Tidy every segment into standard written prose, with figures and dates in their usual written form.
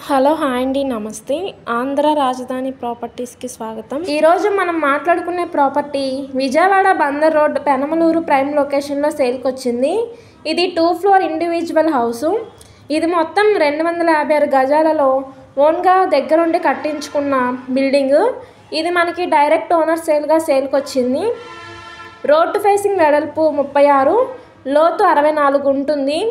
Hello hi అండి, నమస్తే. ఆంధ్ర రాజధాని ప్రాపర్టీస్కి స్వాగతం. ఈరోజు మనం మాట్లాడుకునే property Vijayawada Bandar road Penamaluru prime లొకేషన్లో సేల్కి వచ్చింది. ఇది 2 ఫ్లోర్ ఇండివిజువల్ హౌసు. ఇది మొత్తం 256 గజాలలో ఓన్గా దగ్గరుండి కట్టించుకున్న బిల్డింగు. ఇది మనకి డైరెక్ట్ ఓనర్ సేల్గా సేల్కి వచ్చింది. రోడ్డు ఫేసింగ్ వెడల్పు 36, లోతు 64 ఉంటుంది.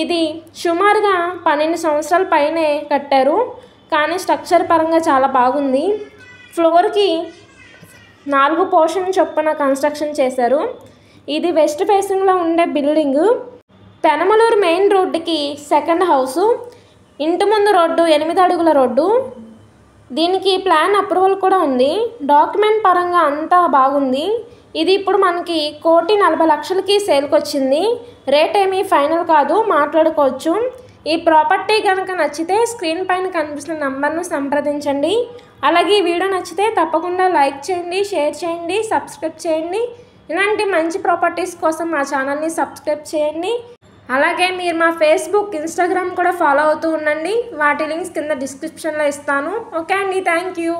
ఇది సుమారుగా 12 సంవత్సరాల పైనే కట్టారు, కానీ స్ట్రక్చర్ పరంగా చాలా బాగుంది. ఫ్లోర్కి 4 పోర్షన్ చొప్పున కన్స్ట్రక్షన్ చేశారు. ఇది వెస్ట్ ఫేసింగ్లో ఉండే బిల్డింగు. పెనమలూరు మెయిన్ రోడ్డుకి సెకండ్ హౌసు. ఇంటి ముందు రోడ్డు 8 అడుగుల రోడ్డు. దీనికి ప్లాన్ అప్రూవల్ కూడా ఉంది. డాక్యుమెంట్ పరంగా అంతా బాగుంది. ఇది ఇప్పుడు మనకి 1,40,00,000కి సేల్కి వచ్చింది. రేట్ ఏమీ ఫైనల్ కాదు, మాట్లాడుకోవచ్చు. ఈ ప్రాపర్టీ కనుక నచ్చితే స్క్రీన్ పైన కనిపిస్తున్న నంబర్ను సంప్రదించండి. అలాగే ఈ వీడియో నచ్చితే తప్పకుండా లైక్ చేయండి, షేర్ చేయండి, సబ్స్క్రైబ్ చేయండి. ఇలాంటి మంచి ప్రాపర్టీస్ కోసం మా ఛానల్ని సబ్స్క్రైబ్ చేయండి. అలాగే మీరు మా ఫేస్బుక్, ఇన్స్టాగ్రామ్ కూడా ఫాలో అవుతూ ఉండండి. వాటి లింక్స్ కింద డిస్క్రిప్షన్లో ఇస్తాను. ఓకే అండి, థ్యాంక్ యూ.